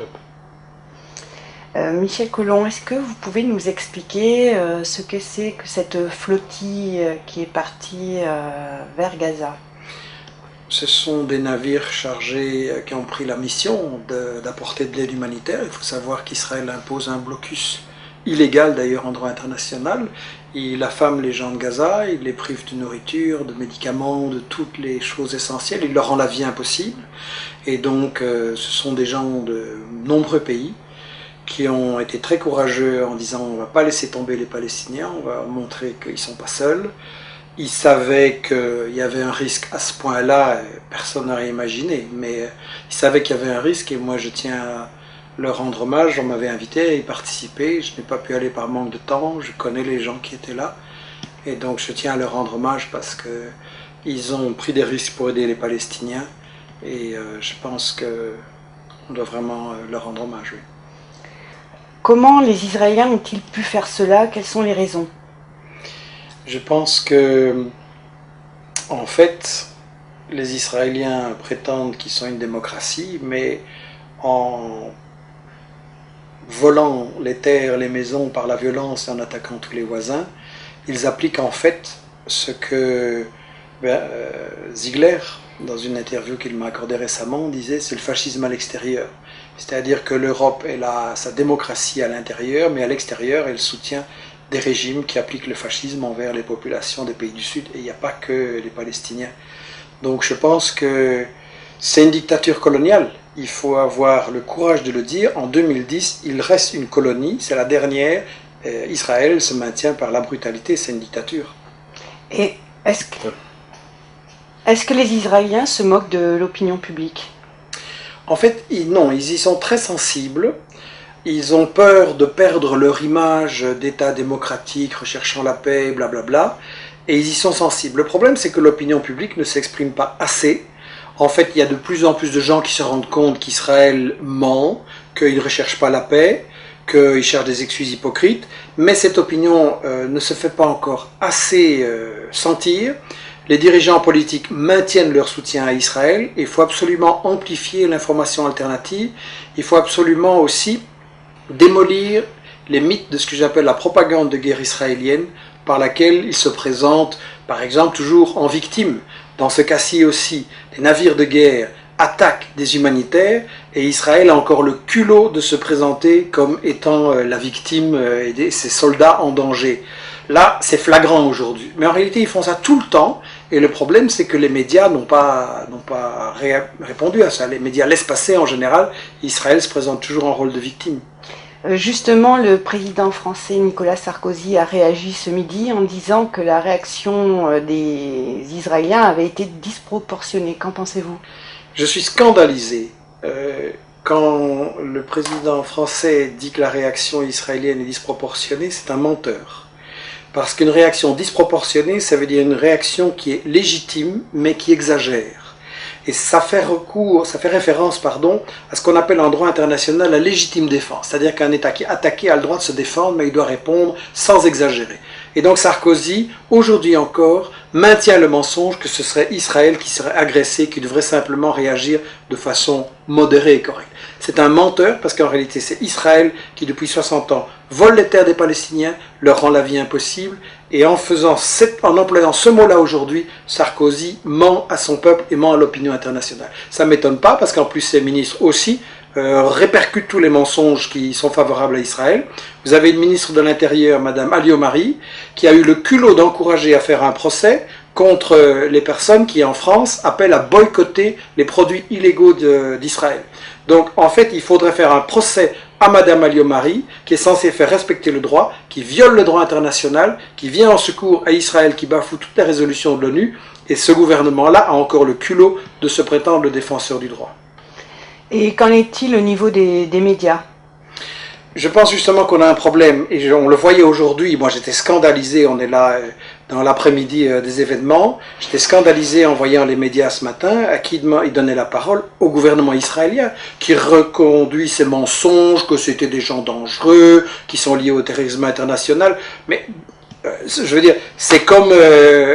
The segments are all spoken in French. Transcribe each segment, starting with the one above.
peuple. Michel Collomb, est-ce que vous pouvez nous expliquer ce que c'est que cette flottille qui est partie vers Gaza? Ce sont des navires chargés qui ont pris la mission d'apporter de l'aide humanitaire. Il faut savoir qu'Israël impose un blocus illégal d'ailleurs en droit international. Il affame les gens de Gaza, il les prive de nourriture, de médicaments, de toutes les choses essentielles. Il leur rend la vie impossible. Et donc ce sont des gens de nombreux pays qui ont été très courageux en disant on ne va pas laisser tomber les Palestiniens, on va montrer qu'ils ne sont pas seuls. Ils savaient qu'il y avait un risque à ce point-là, personne n'aurait imaginé, mais ils savaient qu'il y avait un risque et moi je tiens à leur rendre hommage. On m'avait invité à y participer, je n'ai pas pu aller par manque de temps, je connais les gens qui étaient là et donc je tiens à leur rendre hommage parce qu'ils ont pris des risques pour aider les Palestiniens et je pense qu'on doit vraiment leur rendre hommage. Oui. Comment les Israéliens ont-ils pu faire cela? Quelles sont les raisons? Je pense que, en fait, les Israéliens prétendent qu'ils sont une démocratie, mais en volant les terres, les maisons par la violence et en attaquant tous les voisins, ils appliquent en fait ce que Ziegler, dans une interview qu'il m'a accordée récemment, disait c'est le fascisme à l'extérieur. C'est-à-dire que l'Europe a sa démocratie à l'intérieur, mais à l'extérieur, elle soutient des régimes qui appliquent le fascisme envers les populations des pays du Sud. Et il n'y a pas que les Palestiniens. Donc je pense que c'est une dictature coloniale. Il faut avoir le courage de le dire. En 2010, il reste une colonie, c'est la dernière. Israël se maintient par la brutalité, c'est une dictature. Et est-ce que les Israéliens se moquent de l'opinion publique? En fait, non, ils y sont très sensibles. Ils ont peur de perdre leur image d'État démocratique, recherchant la paix, blablabla, et ils y sont sensibles. Le problème, c'est que l'opinion publique ne s'exprime pas assez. En fait, il y a de plus en plus de gens qui se rendent compte qu'Israël ment, qu'il ne recherche pas la paix, qu'il cherche des excuses hypocrites, mais cette opinion ne se fait pas encore assez sentir. Les dirigeants politiques maintiennent leur soutien à Israël. Il faut absolument amplifier l'information alternative. Il faut absolument aussi démolir les mythes de ce que j'appelle la propagande de guerre israélienne par laquelle ils se présentent, par exemple, toujours en victime. Dans ce cas-ci aussi, les navires de guerre attaquent des humanitaires et Israël a encore le culot de se présenter comme étant la victime et ses soldats en danger. Là, c'est flagrant aujourd'hui. Mais en réalité, ils font ça tout le temps. Et le problème, c'est que les médias n'ont pas répondu à ça. Les médias laissent passer en général. Israël se présente toujours en rôle de victime. Justement, le président français Nicolas Sarkozy a réagi ce midi en disant que la réaction des Israéliens avait été disproportionnée. Qu'en pensez-vous? Je suis scandalisé. Quand le président français dit que la réaction israélienne est disproportionnée, c'est un menteur. Parce qu'une réaction disproportionnée, ça veut dire une réaction qui est légitime, mais qui exagère. Et ça fait référence, à ce qu'on appelle en droit international la légitime défense. C'est-à-dire qu'un État qui est attaqué a le droit de se défendre, mais il doit répondre sans exagérer. Et donc Sarkozy, aujourd'hui encore, maintient le mensonge que ce serait Israël qui serait agressé, qui devrait simplement réagir de façon modérée et correcte. C'est un menteur parce qu'en réalité c'est Israël qui depuis 60 ans vole les terres des Palestiniens, leur rend la vie impossible et en employant ce mot-là aujourd'hui, Sarkozy ment à son peuple et ment à l'opinion internationale. Ça ne m'étonne pas parce qu'en plus ses ministres aussi répercutent tous les mensonges qui sont favorables à Israël. Vous avez une ministre de l'Intérieur, Madame Alliot-Marie, qui a eu le culot d'encourager à faire un procès contre les personnes qui en France appellent à boycotter les produits illégaux d'Israël. Donc en fait il faudrait faire un procès à Madame Alliot-Marie qui est censée faire respecter le droit, qui viole le droit international, qui vient en secours à Israël, qui bafoue toutes les résolutions de l'ONU, et ce gouvernement-là a encore le culot de se prétendre le défenseur du droit. Et qu'en est-il au niveau des médias? Je pense justement qu'on a un problème, et on le voyait aujourd'hui, moi j'étais scandalisé, on est là dans l'après-midi des événements, j'étais scandalisé en voyant les médias ce matin, à qui ils donnaient la parole au gouvernement israélien, qui reconduit ces mensonges, que c'était des gens dangereux, qui sont liés au terrorisme international, mais Je veux dire, c'est comme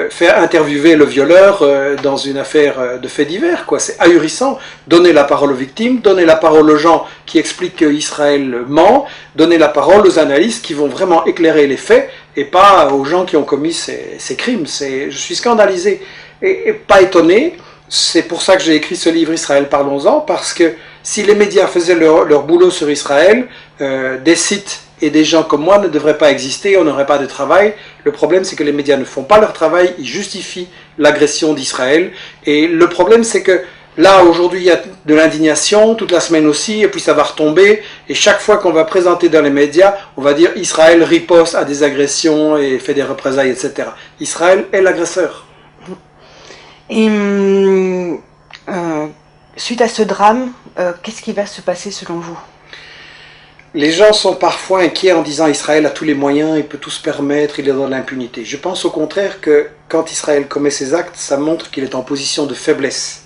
faire interviewer le violeur dans une affaire de faits divers, quoi. C'est ahurissant. Donner la parole aux victimes, donner la parole aux gens qui expliquent qu'Israël ment, donner la parole aux analystes qui vont vraiment éclairer les faits et pas aux gens qui ont commis ces crimes. Je suis scandalisé et pas étonné. C'est pour ça que j'ai écrit ce livre Israël, parlons-en, parce que si les médias faisaient leur boulot sur Israël, des sites et des gens comme moi ne devraient pas exister, on n'aurait pas de travail. Le problème, c'est que les médias ne font pas leur travail, ils justifient l'agression d'Israël. Et le problème, c'est que là, aujourd'hui, il y a de l'indignation, toute la semaine aussi, et puis ça va retomber. Et chaque fois qu'on va présenter dans les médias, on va dire Israël riposte à des agressions et fait des représailles, etc. Israël est l'agresseur. Et suite à ce drame, qu'est-ce qui va se passer selon vous ? Les gens sont parfois inquiets en disant Israël a tous les moyens, il peut tout se permettre, il est dans l'impunité. Je pense au contraire que quand Israël commet ses actes, ça montre qu'il est en position de faiblesse.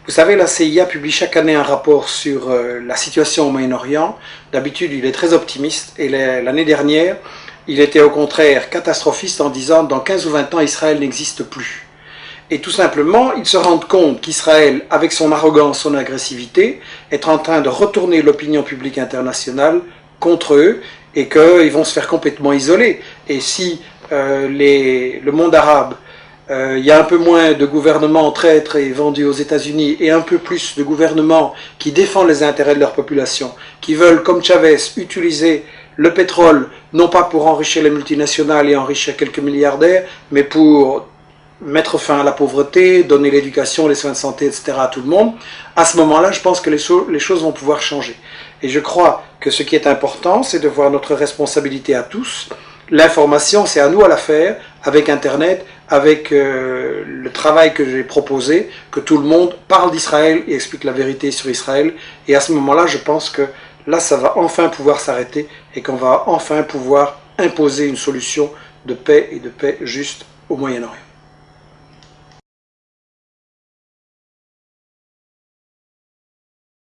Vous savez, la CIA publie chaque année un rapport sur la situation au Moyen-Orient. D'habitude, il est très optimiste et l'année dernière, il était au contraire catastrophiste en disant dans 15 ou 20 ans, Israël n'existe plus. Et tout simplement, ils se rendent compte qu'Israël, avec son arrogance, son agressivité, est en train de retourner l'opinion publique internationale contre eux et qu'ils vont se faire complètement isoler. Et si le monde arabe, il y a un peu moins de gouvernements traîtres et vendus aux États-Unis et un peu plus de gouvernements qui défendent les intérêts de leur population, qui veulent, comme Chavez, utiliser le pétrole, non pas pour enrichir les multinationales et enrichir quelques milliardaires, mais pour mettre fin à la pauvreté, donner l'éducation, les soins de santé, etc. à tout le monde, à ce moment-là, je pense que les choses vont pouvoir changer. Et je crois que ce qui est important, c'est de voir notre responsabilité à tous. L'information, c'est à nous à la faire, avec Internet, avec le travail que j'ai proposé, que tout le monde parle d'Israël et explique la vérité sur Israël. Et à ce moment-là, je pense que là, ça va enfin pouvoir s'arrêter et qu'on va enfin pouvoir imposer une solution de paix et de paix juste au Moyen-Orient.